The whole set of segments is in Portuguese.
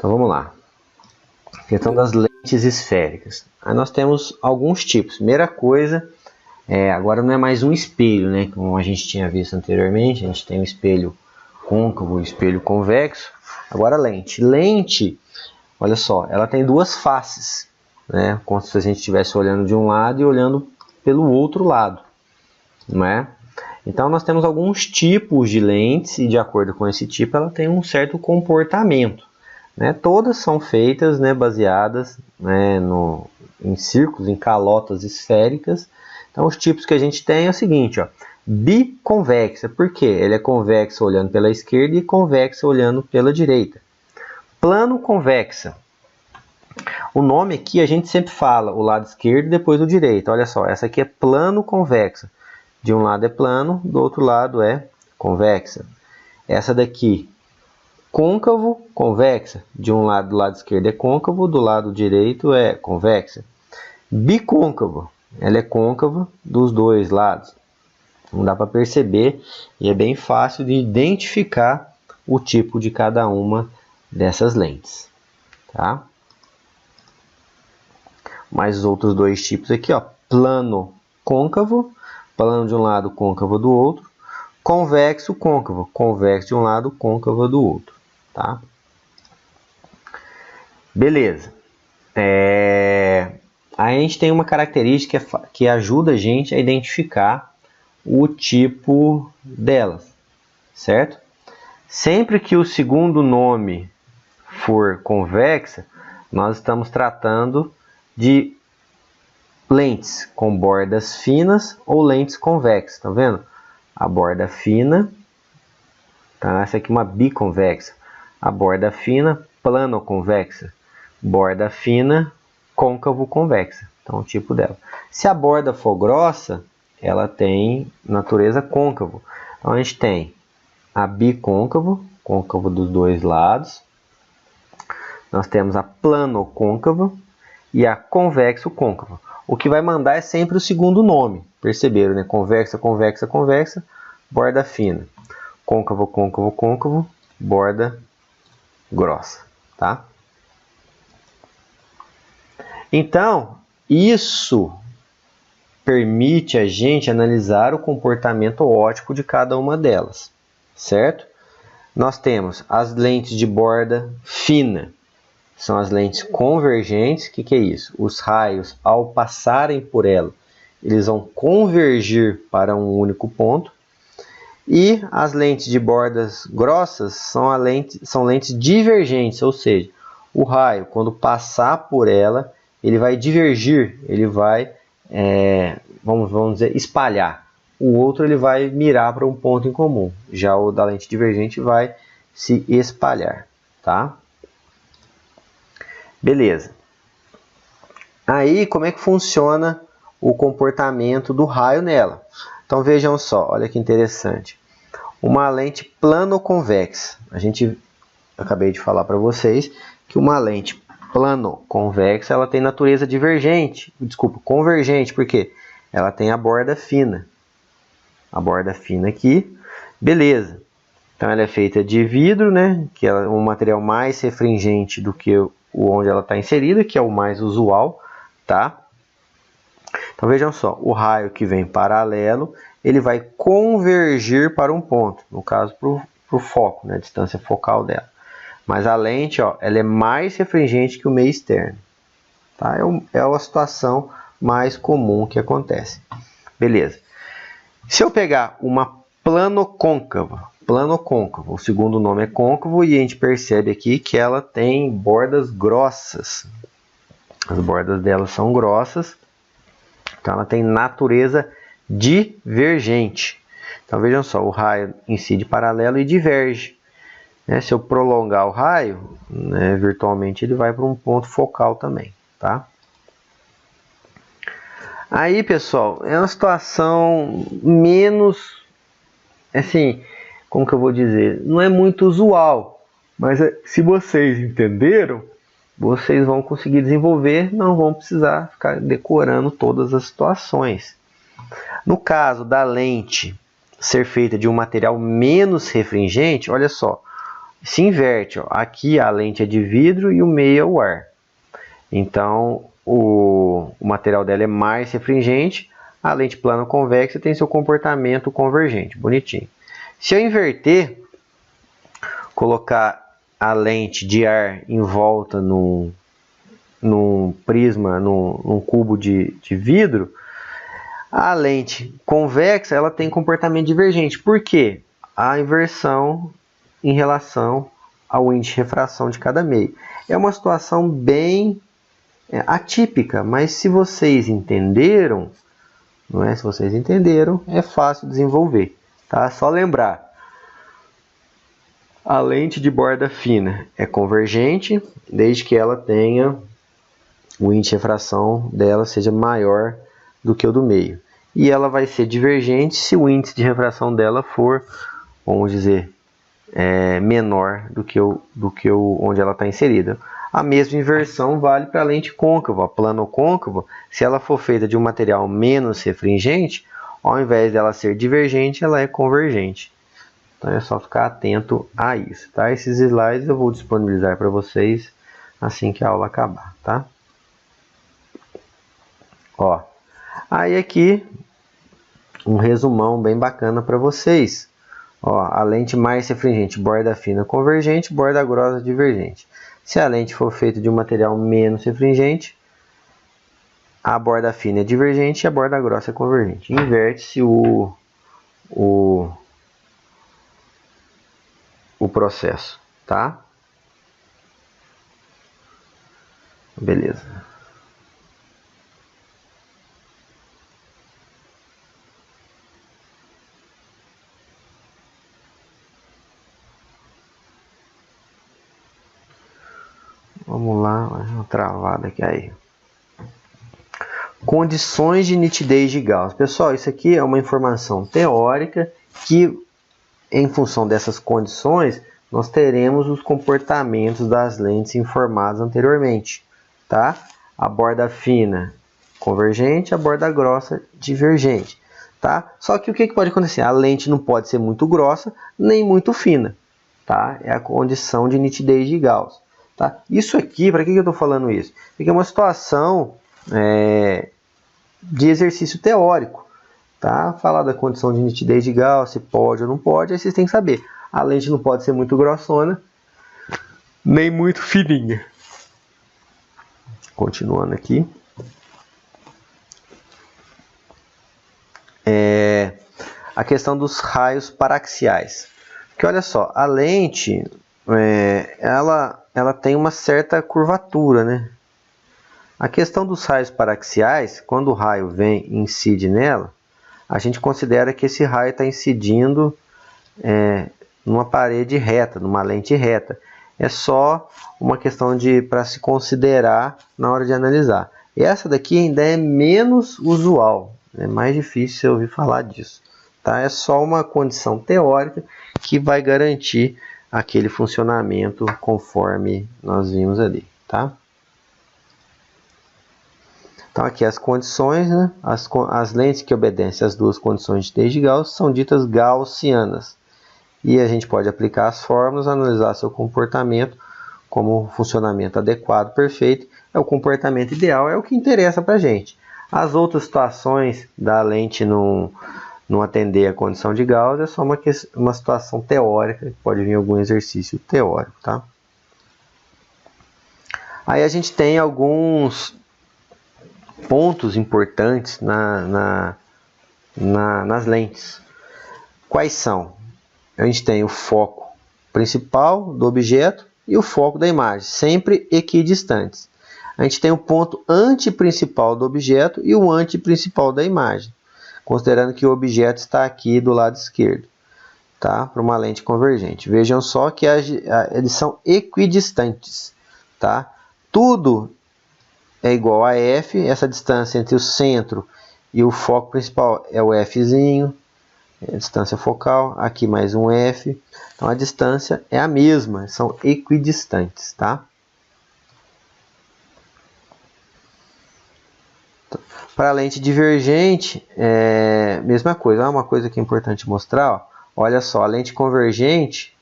Então vamos lá. Questão das lentes esféricas. Aí nós temos alguns tipos. Primeira coisa, agora não é mais um espelho, né? Como a gente tinha visto anteriormente, a gente tem o espelho côncavo e o espelho convexo. Agora lente. Lente, olha só, ela tem duas faces, né? Como se a gente estivesse olhando de um lado e olhando pelo outro lado, não é? Então nós temos alguns tipos de lentes e de acordo com esse tipo ela tem um certo comportamento. Né? Todas são feitas, né, baseadas, né, em círculos, em calotas esféricas. Então os tipos que a gente tem é o seguinte, ó, biconvexa, por quê? Ele é convexa olhando pela esquerda e convexa olhando pela direita. Plano convexa. O nome aqui a gente sempre fala o lado esquerdo e depois o direito. Olha só, essa aqui é plano convexa. De um lado é plano, do outro lado é convexa. Essa daqui côncavo, convexa. De um lado, do lado esquerdo é côncavo, do lado direito é convexa. Bicôncavo, ela é côncava dos dois lados. Não dá para perceber e é bem fácil de identificar o tipo de cada uma dessas lentes. Tá? Mais os outros dois tipos aqui, ó, plano côncavo, plano de um lado, côncavo do outro. Convexo, côncavo, convexo de um lado, côncavo do outro. Tá? Beleza. Aí a gente tem uma característica que ajuda a gente a identificar o tipo delas, certo? Sempre que o segundo nome for convexa, nós estamos tratando de lentes com bordas finas ou lentes convexas, tá vendo? A borda fina, tá? Essa aqui é uma biconvexa. A borda fina, plano convexa. Borda fina, côncavo convexa. Então, o tipo dela. Se a borda for grossa, ela tem natureza côncavo. Então, a gente tem a bicôncavo, côncavo dos dois lados. Nós temos a plano côncava e a convexo côncava. O que vai mandar é sempre o segundo nome. Perceberam, né? Convexa, convexa, convexa, borda fina. Côncavo, côncavo, côncavo, borda grossa, tá? Então, isso permite a gente analisar o comportamento óptico de cada uma delas, certo? Nós temos as lentes de borda fina, são as lentes convergentes. O que é isso? Os raios, ao passarem por ela, eles vão convergir para um único ponto. E as lentes de bordas grossas são lentes divergentes, ou seja, o raio, quando passar por ela, ele vai divergir, ele vai, vamos dizer, espalhar. O outro ele vai mirar para um ponto em comum. Já o da lente divergente vai se espalhar, tá? Beleza. Aí, como é que funciona o comportamento do raio nela? Então vejam só, olha que interessante. Uma lente plano-convexa. Eu acabei de falar para vocês que uma lente plano-convexa ela tem natureza convergente, porque ela tem a borda fina. A borda fina aqui, beleza. Então ela é feita de vidro, né? Que é um material mais refringente do que onde ela está inserida, que é o mais usual, tá? Então vejam só, o raio que vem paralelo, ele vai convergir para um ponto, no caso para o foco, né, a distância focal dela. Mas a lente, ó, ela é mais refringente que o meio externo. Tá? É a situação mais comum que acontece. Beleza. Se eu pegar uma plano-côncava, o segundo nome é côncavo e a gente percebe aqui que ela tem bordas grossas. As bordas dela são grossas. Então ela tem natureza divergente. Então vejam só, o raio incide paralelo e diverge. Se eu prolongar o raio, né, virtualmente ele vai para um ponto focal também. Tá? Aí, pessoal, é uma situação menos, assim, como que eu vou dizer? Não é muito usual, mas se vocês entenderam, vocês vão conseguir desenvolver, não vão precisar ficar decorando todas as situações. No caso da lente ser feita de um material menos refringente, olha só, se inverte. Ó. Aqui a lente é de vidro e o meio é o ar. Então, o material dela é mais refringente. A lente plana convexa tem seu comportamento convergente. Bonitinho. Se eu inverter, colocar a lente de ar em volta num prisma, num cubo de vidro, a lente convexa ela tem comportamento divergente. Por quê? A inversão em relação ao índice de refração de cada meio. É uma situação bem atípica, mas se vocês entenderam, não é? Se vocês entenderam, é fácil desenvolver. Tá? Só lembrar, a lente de borda fina é convergente, desde que ela tenha o índice de refração dela seja maior do que o do meio. E ela vai ser divergente se o índice de refração dela for, vamos dizer, menor do que onde ela está inserida. A mesma inversão vale para a lente côncava, plano-côncava. Se ela for feita de um material menos refringente, ao invés dela ser divergente, ela é convergente. Então é só ficar atento a isso. Tá? Esses slides eu vou disponibilizar para vocês assim que a aula acabar. Tá? Ó, aí aqui um resumão bem bacana para vocês. Ó, a lente mais refringente, borda fina convergente, borda grossa divergente. Se a lente for feita de um material menos refringente, a borda fina é divergente e a borda grossa é convergente. Inverte-se o processo, tá? Beleza. Vamos lá, uma travada aqui aí. Condições de nitidez de Gauss. Pessoal, isso aqui é uma informação teórica que, em função dessas condições, nós teremos os comportamentos das lentes informados anteriormente. Tá? A borda fina convergente, a borda grossa divergente. Tá? Só que o que pode acontecer? A lente não pode ser muito grossa nem muito fina. Tá? É a condição de nitidez de Gauss. Tá? Isso aqui, para que eu estou falando isso? Isso aqui é uma situação de exercício teórico. Tá? Falar da condição de nitidez de Gauss, se pode ou não pode, aí vocês têm que saber. A lente não pode ser muito grossona, nem muito fininha. Continuando aqui. A questão dos raios paraxiais. Porque olha só, a lente ela tem uma certa curvatura, né? A questão dos raios paraxiais, quando o raio vem e incide nela, a gente considera que esse raio está incidindo numa parede reta, numa lente reta. É só uma questão para se considerar na hora de analisar. E essa daqui ainda é menos usual, é mais difícil você ouvir falar disso. Tá? É só uma condição teórica que vai garantir aquele funcionamento conforme nós vimos ali. Tá? Então aqui as condições, né? As lentes que obedecem às duas condições de nitidez de Gauss são ditas gaussianas. E a gente pode aplicar as fórmulas, analisar seu comportamento como funcionamento adequado, perfeito. É o comportamento ideal, é o que interessa para a gente. As outras situações da lente não atender a condição de Gauss é só uma situação teórica, pode vir algum exercício teórico. Tá? Aí a gente tem alguns pontos importantes nas lentes. Quais são? A gente tem o foco principal do objeto e o foco da imagem, sempre equidistantes. A gente tem o ponto antiprincipal do objeto e o antiprincipal da imagem, considerando que o objeto está aqui do lado esquerdo, tá? Para uma lente convergente. Vejam só que eles são equidistantes. Tá? Tudo é igual a f, essa distância entre o centro e o foco principal é o fzinho, a distância focal, aqui mais um f, então a distância é a mesma, são equidistantes. Tá? Para a lente divergente, mesma coisa, uma coisa que é importante mostrar, ó, olha só, a lente convergente,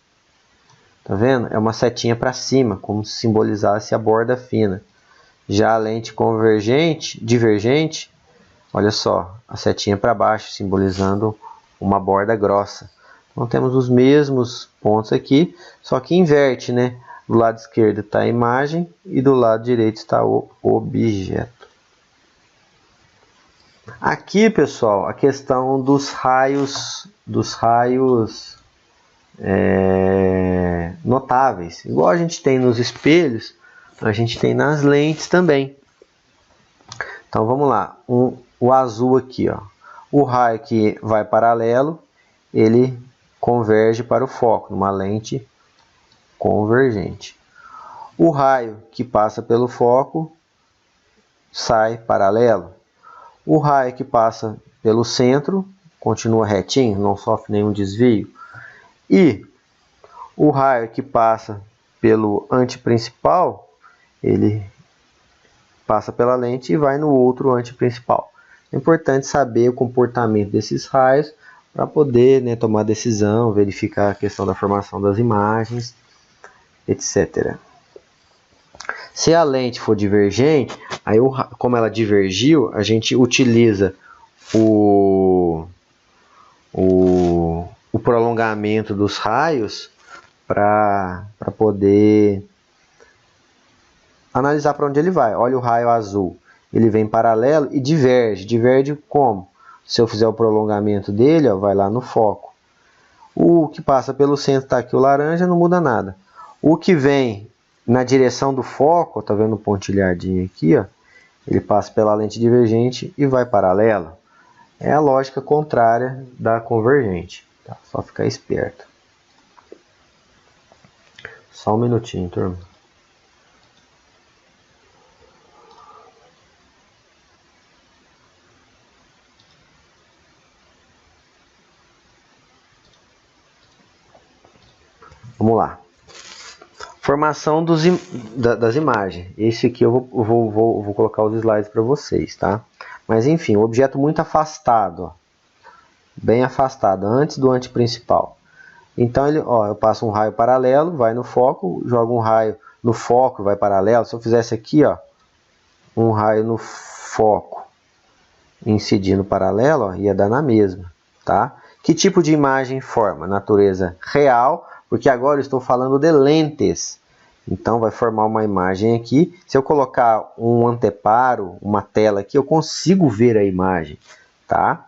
Tá vendo? É uma setinha para cima, como se simbolizasse a borda fina. Já a lente divergente, olha só, a setinha para baixo, simbolizando uma borda grossa. Então temos os mesmos pontos aqui, só que inverte, né? Do lado esquerdo está a imagem e do lado direito está o objeto. Aqui, pessoal, a questão dos raios notáveis. Igual a gente tem nos espelhos, a gente tem nas lentes também. Então vamos lá, o azul aqui, ó. O raio que vai paralelo, ele converge para o foco, numa lente convergente. O raio que passa pelo foco sai paralelo. O raio que passa pelo centro continua retinho, não sofre nenhum desvio. E o raio que passa pelo antiprincipal, ele passa pela lente e vai no outro antiprincipal. É importante saber o comportamento desses raios para poder, né, tomar decisão, verificar a questão da formação das imagens, etc. Se a lente for divergente, aí como ela divergiu, a gente utiliza o prolongamento dos raios para poder analisar para onde ele vai. Olha o raio azul, ele vem paralelo e diverge. Diverge como? Se eu fizer o prolongamento dele, ó, vai lá no foco. O que passa pelo centro está aqui, o laranja, não muda nada. O que vem na direção do foco, tá vendo o pontilhadinho aqui, ó, ele passa pela lente divergente e vai paralelo. É a lógica contrária da convergente. Tá? Só ficar esperto. Só um minutinho, turma. Vamos lá. Formação das imagens. Esse aqui eu vou colocar os slides para vocês, tá? Mas enfim, um objeto muito afastado, ó, bem afastado, antes do antiprincipal. Então eu passo um raio paralelo, vai no foco, jogo um raio no foco, vai paralelo. Se eu fizesse aqui, ó, um raio no foco, incidindo paralelo, ó, ia dar na mesma, tá? Que tipo de imagem forma? Natureza real, porque agora eu estou falando de lentes. Então vai formar uma imagem aqui. Se eu colocar um anteparo, uma tela aqui, eu consigo ver a imagem, tá?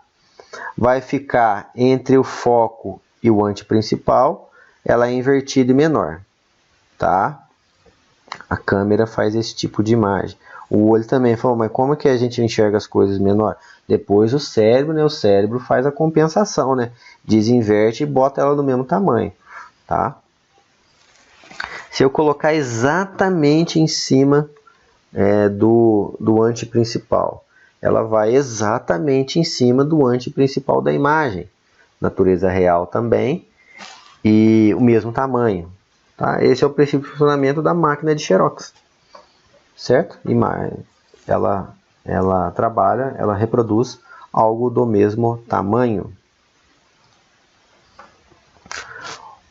Vai ficar entre o foco e o antiprincipal, ela é invertida e menor, tá? A câmera faz esse tipo de imagem. O olho também falou, mas como é que a gente enxerga as coisas menor? Depois o cérebro, né? O cérebro faz a compensação, né? Desinverte e bota ela no mesmo tamanho, tá? Se eu colocar exatamente em cima do antiprincipal, ela vai exatamente em cima do antiprincipal da imagem. Natureza real também e o mesmo tamanho. Tá? Esse é o princípio de funcionamento da máquina de Xerox. Certo? Ela trabalha, ela reproduz algo do mesmo tamanho.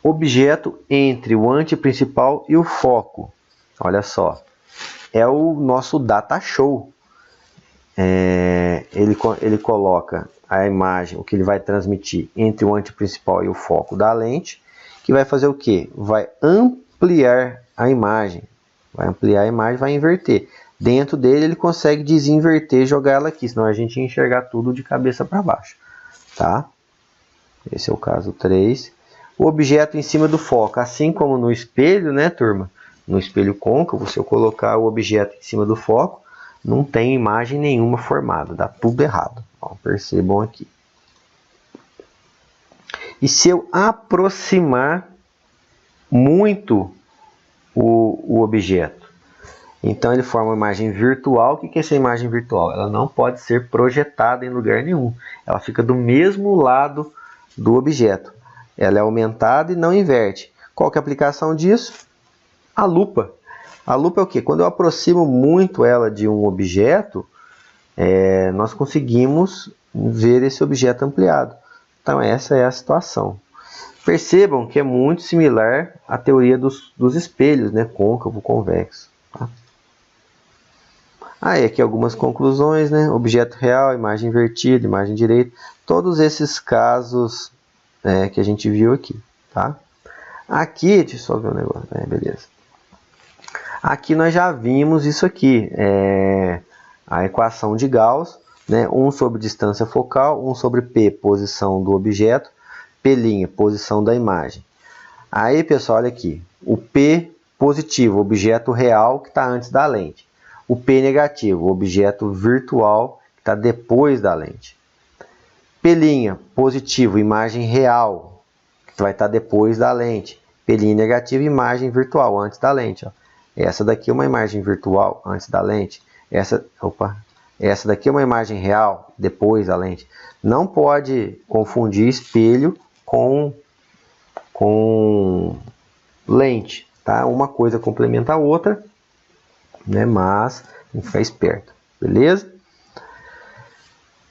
Objeto entre o antiprincipal e o foco. Olha só. É o nosso data show. Ele coloca a imagem, o que ele vai transmitir entre o antiprincipal e o foco da lente, que vai fazer o quê? Vai ampliar a imagem. Vai ampliar a imagem, vai inverter. Dentro dele ele consegue desinverter e jogar ela aqui, senão a gente ia enxergar tudo de cabeça para baixo. Tá? Esse é o caso 3. O objeto em cima do foco, assim como no espelho, né, turma? No espelho côncavo, se eu colocar o objeto em cima do foco, não tem imagem nenhuma formada, dá tudo errado. Ó, percebam aqui. E se eu aproximar muito o objeto? Então ele forma uma imagem virtual. O que é essa imagem virtual? Ela não pode ser projetada em lugar nenhum. Ela fica do mesmo lado do objeto. Ela é aumentada e não inverte. Qual que é a aplicação disso? A lupa. A lupa é o quê? Quando eu aproximo muito ela de um objeto, nós conseguimos ver esse objeto ampliado. Então essa é a situação. Percebam que é muito similar à teoria dos espelhos, né? Côncavo, convexo. Tá? Aí aqui algumas conclusões, né? Objeto real, imagem invertida, imagem direita. Todos esses casos que a gente viu aqui. Tá? Aqui, deixa eu só ver um negócio. Beleza. Aqui nós já vimos isso aqui. A equação de Gauss. Né? 1 sobre distância focal, 1 sobre P, posição do objeto, P', posição da imagem. Aí, pessoal, olha aqui. O P positivo, objeto real que está antes da lente. O P negativo, objeto virtual que está depois da lente. P' positivo, imagem real, que vai estar depois da lente. P' negativo, imagem virtual, antes da lente. Ó. Essa daqui é uma imagem virtual, antes da lente. Essa daqui é uma imagem real, depois da lente. Não pode confundir espelho com lente. Tá? Uma coisa complementa a outra, né? Mas tem que ficar esperto. Beleza?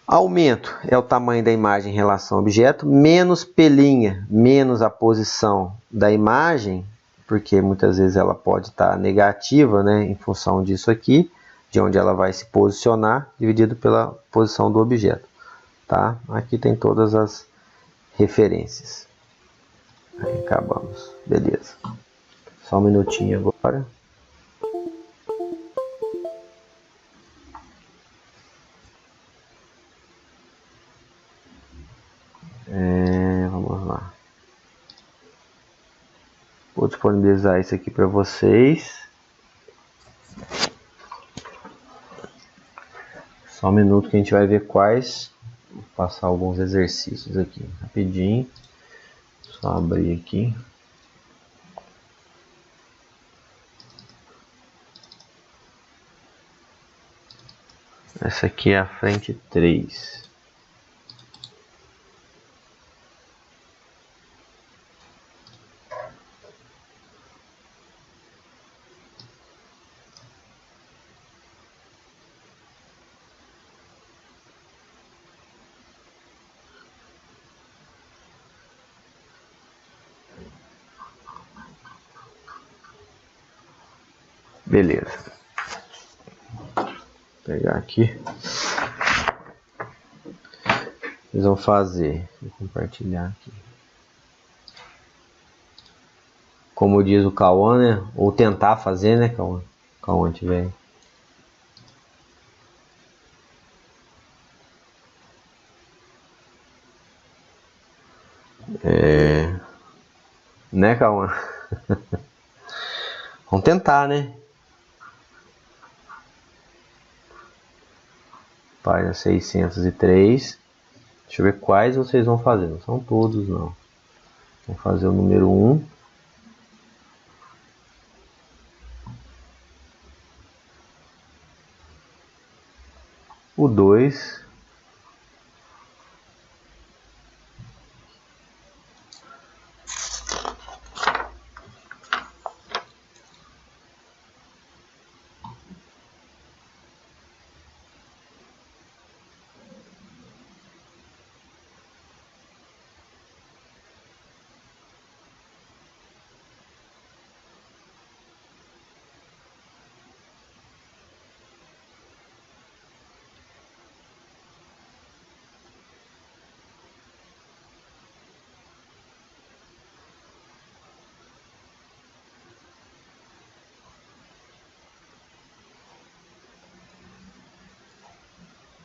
Aumento é o tamanho da imagem em relação ao objeto, menos P', menos a posição da imagem, porque muitas vezes ela pode estar negativa, né, em função disso aqui, de onde ela vai se posicionar, dividido pela posição do objeto. Tá? Aqui tem todas as referências. Aí acabamos. Beleza. Só um minutinho agora. Vamos lá. Vou disponibilizar isso aqui para vocês. Só um minuto que a gente vai ver quais. Vou passar alguns exercícios aqui rapidinho. Só abrir aqui. Essa aqui é a frente 3. Beleza. Vou pegar aqui. Vocês vão fazer. Vou compartilhar aqui. Como diz o Cauã, né? Ou tentar fazer, né, Cauã? Cauã tiver. Né, Cauã? Vamos tentar, né? Página 603. Deixa eu ver quais vocês vão fazer. Não são todos, não. Vamos fazer o número 1. O 2.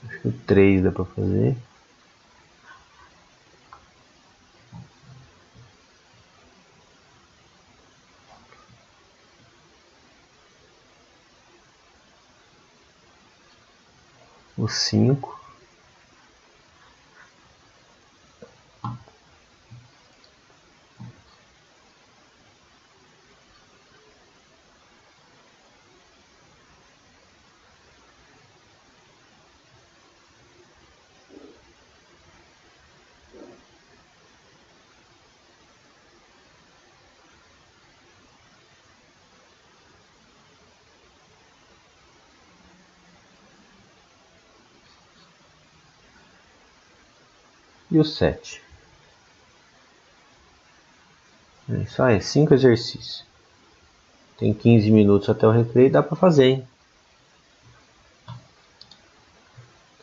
Acho que o 3 dá para fazer. O 5. E o 7. É isso aí, 5 exercícios. Tem 15 minutos até o recreio, dá para fazer, hein?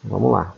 Então, vamos lá.